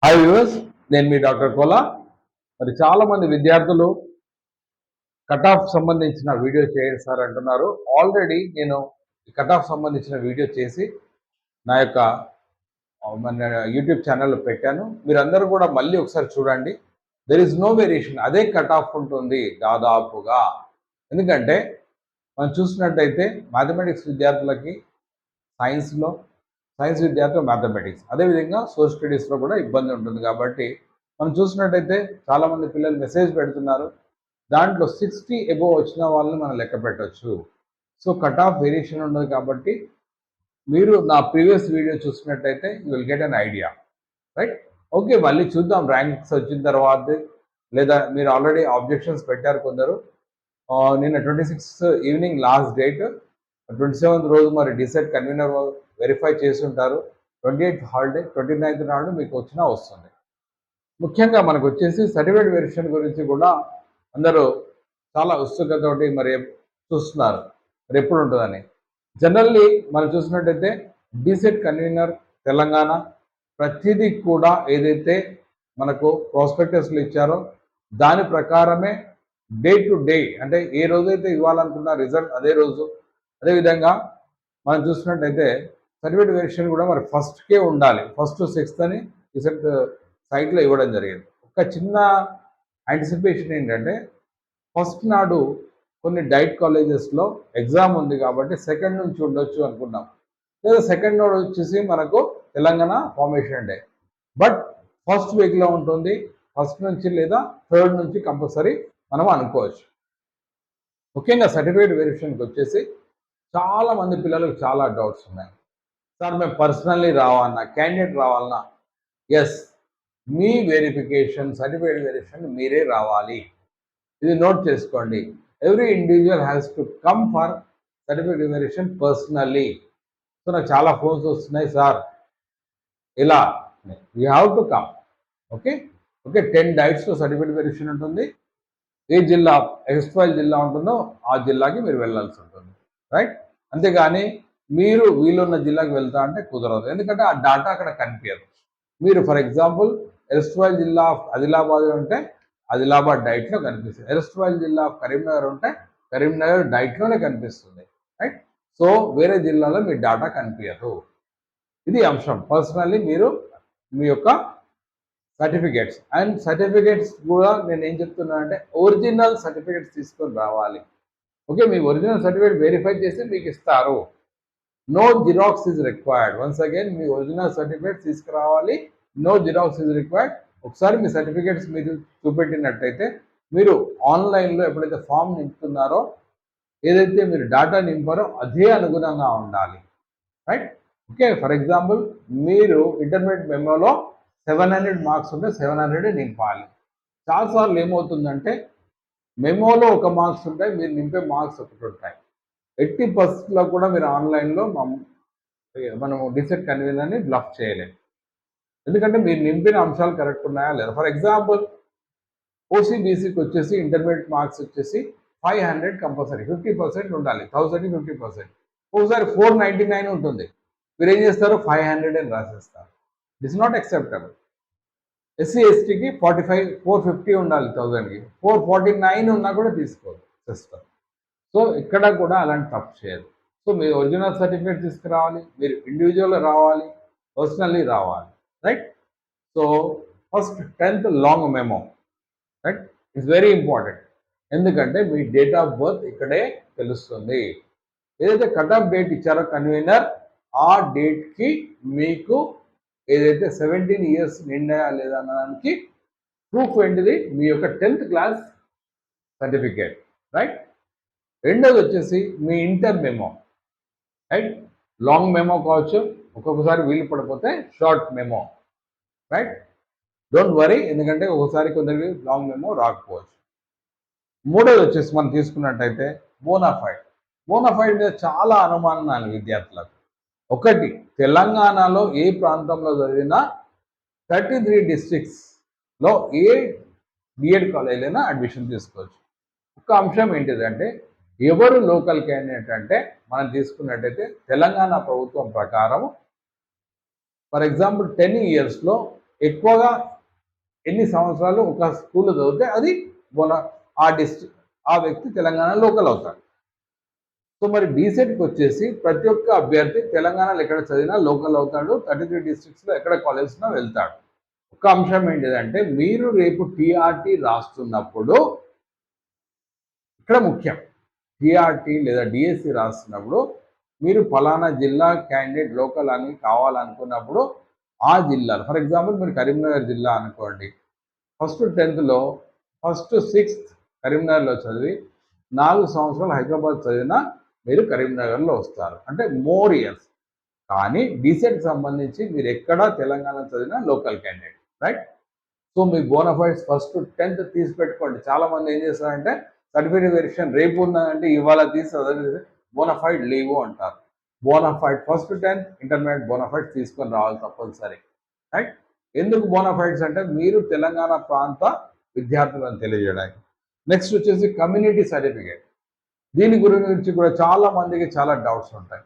Hi viewers, నేను మీ doctor Kola. మరి చాలా మంది విద్యార్థులు కట్ ఆఫ్ సంబంధించిన వీడియో చేయండి సార్ అంటున్నారు. ఆల్రెడీ నేను కట్ ఆఫ్ సంబంధించిన వీడియో చేసి నా యొక్క మన యూట్యూబ్ ఛానల్లో పెట్టాను. మీరందరూ కూడా మళ్ళీ ఒకసారి చూడండి. దెర్ ఇస్ నో వేరియేషన్, అదే కట్ ఆఫ్ ఉంటుంది దాదాపుగా. ఎందుకంటే మనం చూసినట్టయితే మ్యాథమెటిక్స్ విద్యార్థులకి సైన్స్ విద్యార్థులు మ్యాథమెటిక్స్, అదేవిధంగా సోషల్ స్టడీస్లో కూడా ఇబ్బంది ఉంటుంది. కాబట్టి మనం చూసినట్టయితే చాలామంది పిల్లలు మెసేజ్ పెడుతున్నారు. దాంట్లో 60 అబోవ్ వచ్చిన వాళ్ళని మనం లెక్క పెట్టవచ్చు. సో కట్ ఆఫ్ వేరియేషన్ ఉండదు. కాబట్టి మీరు నా ప్రీవియస్ వీడియో చూసినట్టయితే you will get an idea, right? Okay, మళ్ళీ చూద్దాం ర్యాంక్స్ వచ్చిన తర్వాత. లేదా మీరు ఆల్రెడీ ఆబ్జెక్షన్స్ పెట్టారు కొందరు. నిన్న 26th evening last date, 27th రోజు మరి డిసైడ్ కన్వీనర్ వెరిఫై చేసి ఉంటారు. 28th హాలిడే, 29th నాడు మీకు వచ్చినా వస్తుంది. ముఖ్యంగా మనకు వచ్చేసి సర్టిఫికేట్ వెరిఫికేషన్ గురించి కూడా అందరూ చాలా ఉత్సుకతోటి మరి చూస్తున్నారు, మరి ఎప్పుడు ఉంటుందని. జనరల్లీ మనం చూసినట్టయితే డిసెట్ కన్వీనర్ తెలంగాణ ప్రతిదీ కూడా ఏదైతే మనకు ప్రాస్పెక్టస్లు ఇచ్చారో దాని ప్రకారమే డే టు డే, అంటే ఏ రోజైతే ఇవ్వాలనుకున్న రిజల్ట్ అదే రోజు. అదేవిధంగా మనం చూసినట్టయితే సర్టిఫికేట్ వెరిఫికేషన్ కూడా మరి ఫస్ట్కే ఉండాలి. 1st to 6th అని డిసెట్ సైట్లో ఇవ్వడం జరిగింది. ఒక చిన్న యాంటిసిపేషన్ ఏంటంటే, ఫస్ట్ నాడు కొన్ని డైట్ కాలేజెస్లో ఎగ్జామ్ ఉంది కాబట్టి 2nd నుంచి ఉండొచ్చు అనుకున్నాం. లేదా 2nd నాడు వచ్చేసి మనకు Telangana formation day, but first వీక్లో ఉంటుంది. 1st నుంచి లేదా 3rd నుంచి కంపల్సరీ మనం అనుకోవచ్చు. ముఖ్యంగా సర్టిఫికేట్ వెరిఫికేషన్కి వచ్చేసి చాలామంది పిల్లలకు చాలా డౌట్స్ ఉన్నాయి. సార్ మేము పర్సనల్లీ రావాలన్నా, క్యాండిడేట్ రావాలన్నా? ఎస్, మీ వెరిఫికేషన్, సర్టిఫికేట్ వెరిఫికేషన్ మీరే రావాలి. ఇది నోట్ చేసుకోండి. Every individual has to come for certificate verification personally. So నాకు చాలా ఫోన్స్ వస్తున్నాయి, సార్ ఇలా you have to come. Okay, 10 డైట్స్లో సర్టిఫికేట్ వెరిఫికేషన్ ఉంటుంది. ఏ జిల్లా XY జిల్లా ఉంటుందో ఆ జిల్లాకి మీరు వెళ్ళాల్సి ఉంటుంది, రైట్? అంతేగాని మీరు వీలున్న జిల్లాకి వెళ్తా అంటే కుదరదు. ఎందుకంటే ఆ డాటా అక్కడ కనిపించదు. మీరు ఫర్ ఎగ్జాంపుల్ XY జిల్లా ఆఫ్ ఆదిలాబాద్ ఉంటే ఆదిలాబాద్ డైట్లో కనిపిస్తుంది. XY జిల్లా ఆఫ్ కరీంనగర్ ఉంటే కరీంనగర్ డైట్లోనే కనిపిస్తుంది, రైట్? సో వేరే జిల్లాలో మీ డాటా కనిపించదు. ఇది అంశం. పర్సనల్లీ మీరు మీ యొక్క సర్టిఫికేట్స్ కూడా నేను ఏం చెప్తున్నా అంటే ఒరిజినల్ సర్టిఫికేట్స్ తీసుకొని రావాలి. ఓకే, మీ ఒరిజినల్ సర్టిఫికేట్ వెరిఫై చేసి మీకు ఇస్తారు. No xerox is required. Once again మీ ఒరిజినల్ సర్టిఫికేట్స్ తీసుకురావాలి. No xerox is required. ఒకసారి మీ సర్టిఫికేట్స్ మీరు చూపెట్టినట్టయితే మీరు ఆన్లైన్లో ఎప్పుడైతే ఫామ్ నింపుతున్నారో, ఏదైతే మీరు డాటా నింపారో అదే అనుగుణంగా ఉండాలి, రైట్? ఓకే, ఫర్ ఎగ్జాంపుల్ మీరు ఇంటర్మీడియట్ మెమోలో 700 మార్క్స్ ఉంటే 700 నింపాలి. చాలాసార్లు ఏమవుతుందంటే మెమోలో ఒక మార్క్స్ ఉంటాయి, మీరు నింపే మార్క్స్ ఒకటి ఉంటాయి. 80%లో కూడా మీరు ఆన్లైన్లో మనము డిసెట్ కన్వీనర్ని బ్లఫ్ చేయలేము. ఎందుకంటే మీరు నింపిన అంశాలు కరెక్ట్ ఉన్నాయా లేదా. ఫర్ ఎగ్జాంపుల్ OCBCకి వచ్చేసి ఇంటర్మీడియట్ మార్క్స్ వచ్చేసి 500 కంపల్సరీ, 50% ఉండాలి. 1000కి 50%. ఒకసారి 499 ఉంటుంది, మీరు ఏం చేస్తారు? 500 అని రాసేస్తారు. It is not acceptable. SC STకి 450 ఉండాలి, 1000కి 449 ఉన్నా కూడా తీసుకోరు సిస్టమ్. సో ఇక్కడ కూడా అలాంటి తప్పు చేయదు. సో మీరు ఒరిజినల్ సర్టిఫికేట్ తీసుకురావాలి, మీరు ఇండివిజువల్ రావాలి, పర్సనల్లీ రావాలి, right? So first 10th long memo, right, it's very important. ఎందుకంటే మీ డేట్ ఆఫ్ బర్త్ ఇక్కడే తెలుస్తుంది. ఏదైతే కట్ ఆఫ్ డేట్ ఇచ్చారో కన్వీనర్, ఆ డేట్కి మీకు ఏదైతే 17 ఇయర్స్ నిండాయా లేదా అనడానికి ప్రూఫ్ ఏంటిది? మీ యొక్క 10th క్లాస్ సర్టిఫికేట్, రైట్? రెండోది వచ్చేసి మీ inter memo, right? Long memo కావచ్చు, ఒక్కొక్కసారి వీలు పడిపోతే short memo, right? Don't worry, ఎందుకంటే ఒకసారి కొందరికి లాంగ్ మెమో రాకపోవచ్చు. మూడోది వచ్చేసి మనం తీసుకున్నట్టయితే బోనాఫైడ్ మీద చాలా అనుమానాలు విద్యార్థులకు. ఒకటి, తెలంగాణలో ఏ ప్రాంతంలో జరిగినా 33 డిస్ట్రిక్ట్స్లో ఏ బిఎడ్ కాలేజీలైనా అడ్మిషన్ తీసుకోవచ్చు. ఒక అంశం ఏంటిదంటే ఎవరు లోకల్ క్యాండిడేట్ అంటే మనం తీసుకున్నట్టయితే తెలంగాణ ప్రభుత్వం ప్రకారం ఫర్ ఎగ్జాంపుల్ 10 ఇయర్స్లో ఎక్కువగా ఎన్ని సంవత్సరాలు ఒక స్కూల్లో చదివితే అది ఆ డిస్ట్రిక్ట్ ఆ వ్యక్తి తెలంగాణ లోకల్ అవుతాడు. సో మరి బీసెట్కి వచ్చేసి ప్రతి ఒక్క అభ్యర్థి తెలంగాణలో ఎక్కడ చదివినా లోకల్ అవుతాడు. 33 డిస్ట్రిక్ట్స్లో ఎక్కడ కాలేజ్లో వెళ్తాడు. ఒక అంశం ఏంటిదంటే మీరు రేపు టీఆర్టీ రాస్తున్నప్పుడు ఇక్కడ ముఖ్యం, టీఆర్టీ లేదా డిఎస్సి రాస్తున్నప్పుడు మీరు ఫలానా జిల్లా క్యాండిడేట్ లోకల్ అని కావాలనుకున్నప్పుడు ఆ జిల్లాలో, ఫర్ ఎగ్జాంపుల్ మీరు కరీంనగర్ జిల్లా అనుకోండి, ఫస్ట్ 10th ఫస్ట్ 6th కరీంనగర్లో చదివి 4 సంవత్సరాలు హైదరాబాద్ చదివినా మీరు కరీంనగర్లో వస్తారు, అంటే మోర్ ఇయర్స్. కానీ బీసెట్కి సంబంధించి మీరు ఎక్కడ తెలంగాణ చదివినా లోకల్ క్యాండిడేట్, రైట్? సో మీ బోనఫైడ్స్ ఫస్ట్ 10th తీసి పెట్టుకోండి. చాలామంది ఏం చేస్తారంటే సర్టిఫికేట్ వెరిఫికేషన్ రేపు ఉన్నదంటే ఇవాళ తీసి బోనఫైడ్ లేవు అంటారు. Bona fide first 10th intermediate bona fide తీసుకొని రావాలి తప్పనిసరి, రైట్? ఎందుకు బోనఫైడ్స్ అంటే మీరు తెలంగాణ ప్రాంత విద్యార్థులను తెలియజేయడానికి. నెక్స్ట్ వచ్చేసి కమ్యూనిటీ సర్టిఫికేట్. దీని గురించి కూడా చాలా మందికి చాలా డౌట్స్ ఉంటాయి.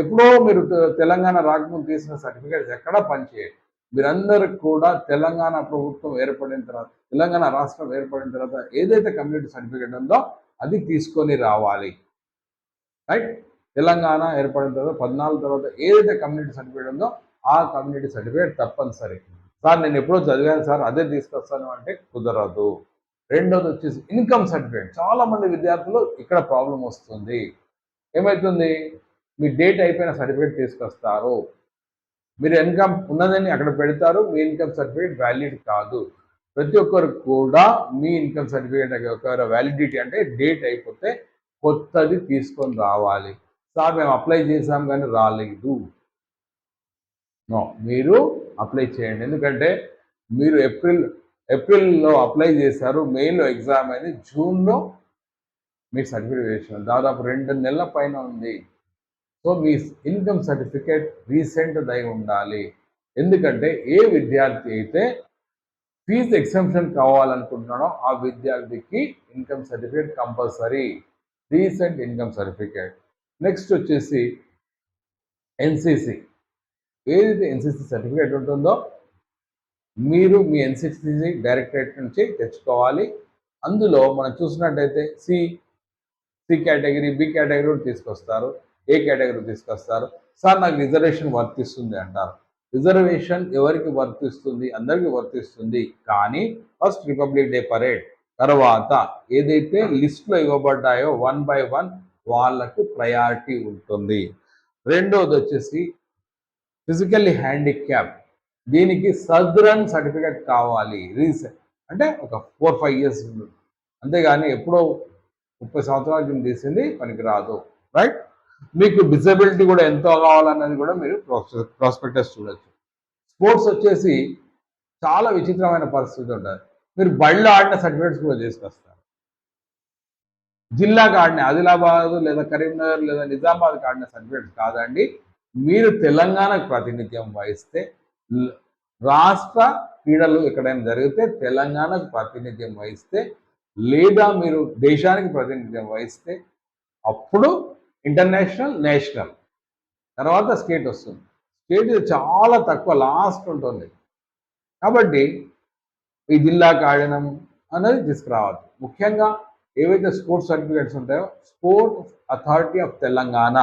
ఎప్పుడో మీరు తెలంగాణ రాకముందు తీసిన సర్టిఫికేట్స్ ఎక్కడా పనిచేయదు. మీరందరూ కూడా తెలంగాణ ప్రభుత్వం ఏర్పడిన తర్వాత, తెలంగాణ రాష్ట్రం ఏర్పడిన తర్వాత ఏదైతే కమ్యూనిటీ సర్టిఫికేట్ ఉందో అది తీసుకొని రావాలి, రైట్? తెలంగాణ ఏర్పడిన తర్వాత 14 తర్వాత ఏదైతే కమ్యూనిటీ సర్టిఫికేట్ ఉందో ఆ కమ్యూనిటీ సర్టిఫికేట్ తప్పనిసరి. సార్ నేను ఎప్పుడో చదివాను సార్ అదే తీసుకొస్తాను అంటే కుదరదు. రెండోది వచ్చేసి ఇన్కమ్ సర్టిఫికేట్. చాలా మంది విద్యార్థులు ఇక్కడ ప్రాబ్లం వస్తుంది. ఏమవుతుంది, మీ డేట్ అయిపోయిన సర్టిఫికేట్ తీసుకొస్తారు, మీరు ఇన్కమ్ ఉన్నదని అక్కడ పెడతారు, మీ ఇన్కమ్ సర్టిఫికేట్ వ్యాలిడ్ కాదు. ప్రతి ఒక్కరు కూడా మీ ఇన్కమ్ సర్టిఫికేట్ యొక్క వ్యాలిడిటీ అంటే డేట్ అయిపోతే కొత్తది తీసుకొని రావాలి. సార్ మేము అప్లై చేసాం కానీ రాలేదు, నో, మీరు అప్లై చేయండి. ఎందుకంటే మీరు ఏప్రిల్లో అప్లై చేశారు, మేలో ఎగ్జామ్ అయింది, జూన్లో మీ సర్టిఫికేట్ వేసిన దాదాపు 2 నెలల పైన ఉంది. సో మీ ఇన్కమ్ సర్టిఫికేట్ రీసెంట్ అయి ఉండాలి. ఎందుకంటే ఏ విద్యార్థి అయితే ఫీజు ఎగ్జంప్షన్ కావాలనుకుంటున్నాడో ఆ విద్యార్థికి income certificate compulsory, recent income certificate. Next వచ్చేసి ఎన్సిసి. ఏదైతే ఎన్సిసి సర్టిఫికేట్ ఉంటుందో మీరు మీ ఎన్సిసి డైరెక్టరేట్ నుంచి తెచ్చుకోవాలి. అందులో మనం చూసినట్టయితే సి కేటగిరీ, బి కేటగిరీ తీసుకొస్తారు, ఏ కేటగిరీ తీసుకొస్తారు. సార్ నాకు రిజర్వేషన్ వర్తిస్తుంది అంటారు. రిజర్వేషన్ ఎవరికి వర్తిస్తుంది? అందరికీ వర్తిస్తుంది. కానీ ఫస్ట్ రిపబ్లిక్ డే పరేడ్ తర్వాత ఏదైతే లిస్టులో ఇవ్వబడ్డాయో 1 by 1 వాళ్ళకు ప్రయారిటీ ఉంటుంది. రెండోది వచ్చేసి ఫిజికల్లీ హ్యాండిక్యాప్. దీనికి సదరన్ సర్టిఫికేట్ కావాలి, రీసెంట్ అంటే ఒక 4-5 years, అంతేగాని ఎప్పుడో 30 సంవత్సరాల కింద తీసింది పనికిరాదు, రైట్? మీకు డిసెబిలిటీ కూడా ఎంతో కావాలన్నది కూడా మీరు ప్రాస్పెక్టస్ చూడొచ్చు. స్పోర్ట్స్ వచ్చేసి చాలా విచిత్రమైన పరిస్థితి ఉంటుంది. మీరు బళ్ళు ఆడిన సర్టిఫికేట్స్ కూడా తీసుకొస్తారు. జిల్లాకు ఆడిన, ఆదిలాబాద్ లేదా కరీంనగర్ లేదా నిజామాబాద్కి ఆడిన సర్టిఫికేట్స్ కాదండి. మీరు తెలంగాణకు ప్రాతినిధ్యం వహిస్తే, రాష్ట్ర క్రీడలు ఎక్కడైనా జరిగితే తెలంగాణకు ప్రాతినిధ్యం వహిస్తే, లేదా మీరు దేశానికి ప్రాతినిధ్యం వహిస్తే అప్పుడు ఇంటర్నేషనల్, నేషనల్, తర్వాత స్టేట్ వస్తుంది. స్టేట్ చాలా తక్కువ, లాస్ట్ ఉంటుంది. కాబట్టి ఈ జిల్లాకు ఆడడం అనేది తీసుకురావాలి. ముఖ్యంగా ఏవైతే స్పోర్ట్స్ సర్టిఫికేట్స్ ఉంటాయో sport authority of Telangana,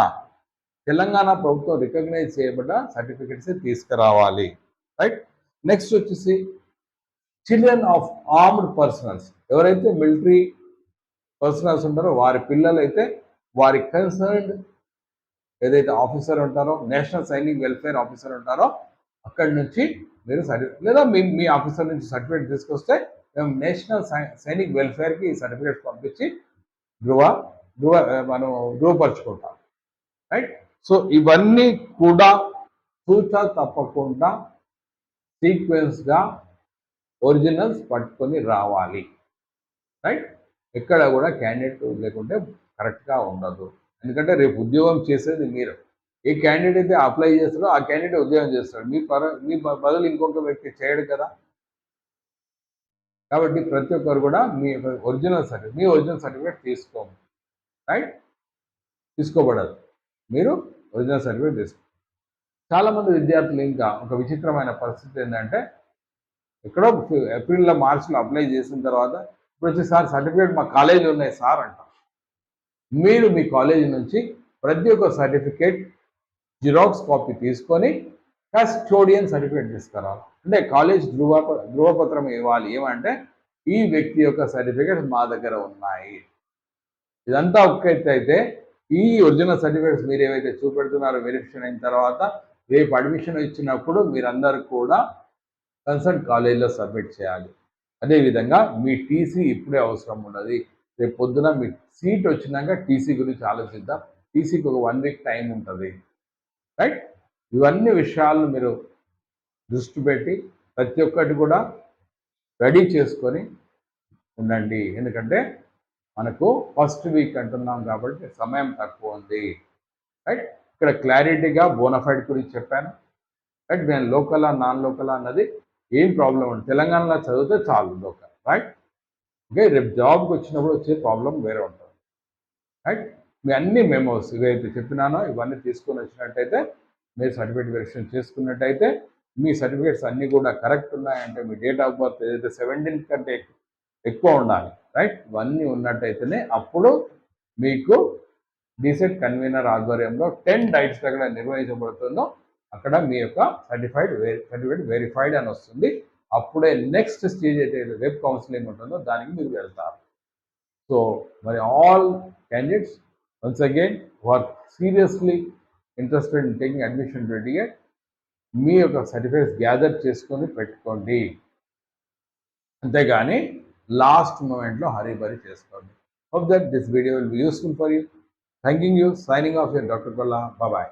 Telangana ప్రభుత్వం రికగ్నైజ్ చేయబడ్డ సర్టిఫికేట్స్ తీసుకురావాలి, రైట్? నెక్స్ట్ వచ్చేసి చిల్డ్రన్ ఆఫ్ ఆర్మ్డ్ పర్సనల్స్. ఎవరైతే మిలిటరీ పర్సనల్స్ ఉంటారో వారి పిల్లలైతే వారి కన్సర్న్డ్ ఏదైతే ఆఫీసర్ ఉంటారో, నేషనల్ సైనిక్ వెల్ఫేర్ ఆఫీసర్ ఉంటారో అక్కడి నుంచి మీరు లేదా మీ ఆఫీసర్ నుంచి సర్టిఫికేట్ తీసుకొస్తే మేము నేషనల్ సైనిక్ వెల్ఫేర్కి ఈ సర్టిఫికేట్స్ పంపించి మనం ధృవపరుచుకుంటాం, రైట్? సో ఇవన్నీ కూడా తూచా తప్పకుండా సీక్వెన్స్గా ఒరిజినల్స్ పట్టుకొని రావాలి, రైట్? ఎక్కడ కూడా క్యాండిడేట్ లేకుంటే కరెక్ట్గా ఉండదు. ఎందుకంటే రేపు ఉద్యోగం చేసేది మీరు. ఏ క్యాండిడేట్ అయితే అప్లై చేస్తారో ఆ క్యాండిడేట్ ఉద్యోగం చేస్తాడు, మీ బదులు ఇంకొక వ్యక్తి చేయడు కదా. కాబట్టి ప్రతి ఒక్కరు కూడా మీ ఒరిజినల్ సర్టిఫికేట్ తీసుకోము, రైట్? తీసుకోబడదు. మీరు ఒరిజినల్ సర్టిఫికేట్ తీసుకో. చాలామంది విద్యార్థులు ఇంకా ఒక విచిత్రమైన పరిస్థితి ఏంటంటే ఎక్కడో ఏప్రిల్లో మార్చిలో అప్లై చేసిన తర్వాత ఇప్పుడు వచ్చి సార్ సర్టిఫికేట్ మా కాలేజీలో ఉన్నాయి సార్ అంటాం. మీరు మీ కాలేజీ నుంచి ప్రతి ఒక్క సర్టిఫికేట్ జిరాక్స్ కాపీ తీసుకొని కస్టోడియన్ సర్టిఫికేట్ తీసుకురావాలి. అంటే కాలేజ్ ధృవపత్రం ఇవ్వాలి. ఏమంటే ఈ వ్యక్తి యొక్క సర్టిఫికేట్స్ మా దగ్గర ఉన్నాయి. ఇదంతా ఒక ఎత్తు అయితే ఈ ఒరిజినల్ సర్టిఫికేట్స్ మీరు ఏవైతే చూపెడుతున్నారో వెరిఫికేషన్ అయిన తర్వాత రేపు అడ్మిషన్ ఇచ్చినప్పుడు మీరందరూ కూడా కన్సర్న్ కాలేజీలో సబ్మిట్ చేయాలి. అదేవిధంగా మీ టీసీ ఇప్పుడే అవసరం ఉన్నది. రేపు పొద్దున మీ సీట్ వచ్చినాక టీసీ గురించి ఆలోచిద్దాం. టీసీకి ఒక 1 వీక్ టైం ఉంటుంది, రైట్? ఇవన్నీ విషయాలను మీరు దృష్టి పెట్టి ప్రతి ఒక్కటి కూడా రెడీ చేసుకొని ఉండండి. ఎందుకంటే మనకు ఫస్ట్ వీక్ అంటున్నాం కాబట్టి సమయం తక్కువ ఉంది, రైట్? ఇక్కడ క్లారిటీగా బోనఫైడ్ గురించి చెప్పాను, రైట్? నేను లోకలా నాన్ లోకలా అన్నది ఏం ప్రాబ్లం ఉంది, తెలంగాణలో చదివితే చాలు లోకల్, రైట్? ఓకే, రేపు జాబ్కి వచ్చినప్పుడు వచ్చే ప్రాబ్లం వేరే ఉంటుంది, రైట్? మీ అన్ని మెమోస్ ఇవైతే చెప్పినానో ఇవన్నీ తీసుకొని వచ్చినట్టయితే మీరు సర్టిఫికేట్ వెరిఫికేషన్ చేసుకున్నట్టయితే మీ సర్టిఫికేట్స్ అన్నీ కూడా కరెక్ట్ ఉన్నాయంటే మీ డేట్ ఆఫ్ బర్త్ ఏదైతే 17 కంటే ఎక్కువ ఉండాలి, రైట్? ఇవన్నీ ఉన్నట్టయితేనే అప్పుడు మీకు డీసెట్ కన్వీనర్ ఆధ్వర్యంలో 10 డైట్స్ దగ్గర నిర్వహించబడుతుందో అక్కడ మీ యొక్క సర్టిఫికేట్ వెరిఫైడ్ అని వస్తుంది. అప్పుడే నెక్స్ట్ స్టేజ్ అయితే వెబ్ కౌన్సిలింగ్ ఉంటుందో దానికి మీరు వెళ్తారు. సో మరి all candidates once again who are seriously interested in taking admission to DET, మీ యొక్క సర్టిఫికేట్స్ గ్యాదర్ చేసుకొని పెట్టుకోండి, అంతేగాని లాస్ట్ మూమెంట్లో హరీబరీ చేసుకోండి. Hope that this video will be useful for you. Thanking you. Signing off here, Dr. Kolla. Bye bye.